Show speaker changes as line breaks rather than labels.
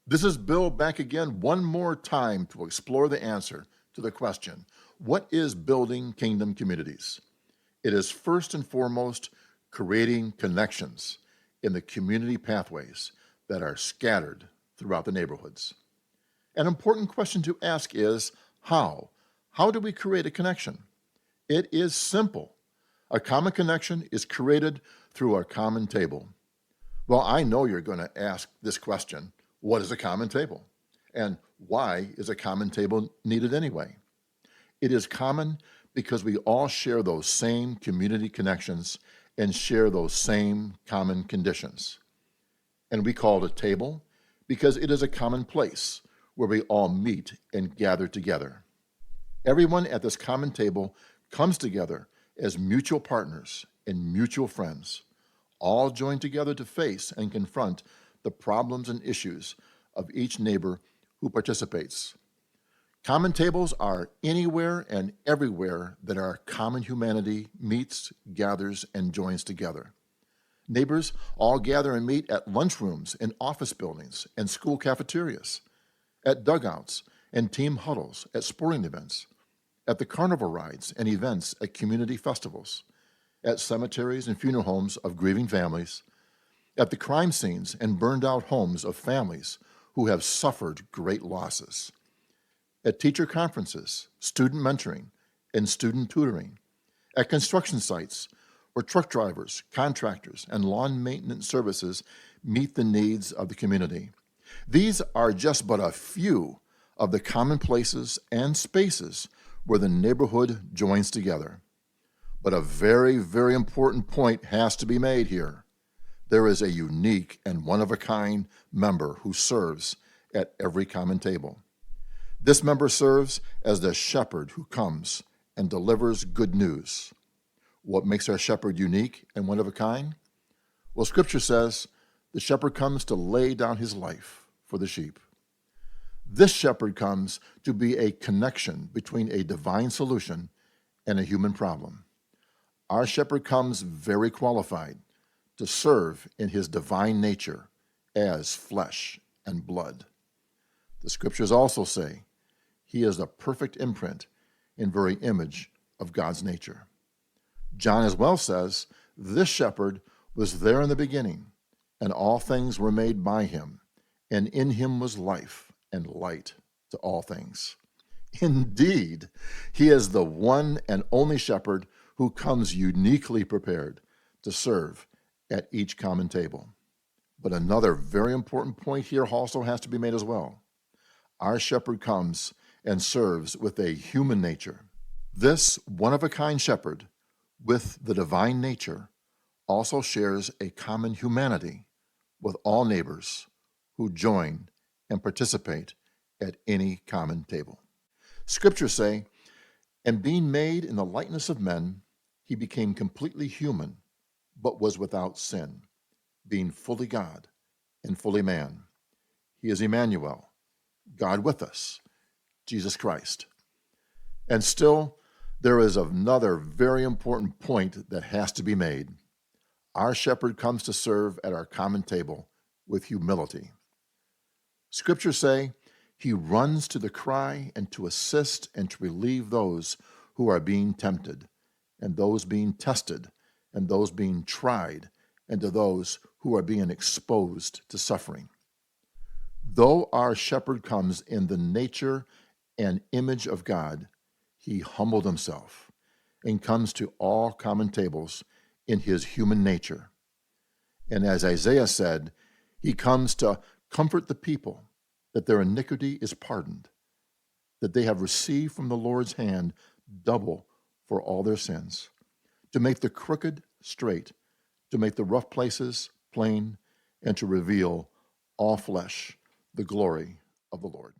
This is Bill back again one more time to explore the answer to the question, what is building kingdom communities? It is first and foremost creating connections in the community pathways that are scattered throughout the neighborhoods. An important question to ask is how? How do we create a connection? It is simple. A common connection is created through a common table. Well, I know you're going to ask this question. What is a common table? And why is a common table needed anyway? It is common because we all share those same community connections and share those same common conditions. And we call it a table because it is a common place where we all meet and gather together. Everyone at this common table comes together as mutual partners and mutual friends, all joined together to face and confront the problems and issues of each neighbor who participates. Common tables are anywhere and everywhere that our common humanity meets, gathers, and joins together. Neighbors all gather and meet at lunchrooms and office buildings and school cafeterias, at dugouts and team huddles at sporting events, at the carnival rides and events at community festivals, at cemeteries and funeral homes of grieving families, at the crime scenes and burned out homes of families who have suffered great losses, at teacher conferences, student mentoring, and student tutoring, at construction sites where truck drivers, contractors, and lawn maintenance services meet the needs of the community. These are just but a few of the common places and spaces where the neighborhood joins together. But a very, very important point has to be made here. There is a unique and one-of-a-kind member who serves at every common table. This member serves as the shepherd who comes and delivers good news. What makes our shepherd unique and one of a kind? Well, Scripture says the shepherd comes to lay down his life for the sheep. This shepherd comes to be a connection between a divine solution and a human problem. Our shepherd comes very qualified to serve in his divine nature as flesh and blood. The Scriptures also say he is the perfect imprint and very image of God's nature. John as well says, this shepherd was there in the beginning, and all things were made by him, and in him was life and light to all things. Indeed, he is the one and only shepherd who comes uniquely prepared to serve at each common table. But another very important point here also has to be made as well. Our shepherd comes and serves with a human nature. This one-of-a-kind shepherd with the divine nature also shares a common humanity with all neighbors who join and participate at any common table. Scriptures say, and being made in the likeness of men, he became completely human, but was without sin, being fully God and fully man. He is Emmanuel, God with us, Jesus Christ. And still, there is another very important point that has to be made. Our shepherd comes to serve at our common table with humility. Scriptures say he runs to the cry and to assist and to relieve those who are being tempted, and those being tested, and those being tried, and to those who are being exposed to suffering. Though our shepherd comes in the nature and image of God, he humbled himself and comes to all common tables in his human nature. And as Isaiah said, he comes to comfort the people that their iniquity is pardoned, that they have received from the Lord's hand double for all their sins, to make the crooked straight, to make the rough places plain, and to reveal all flesh the glory of the Lord.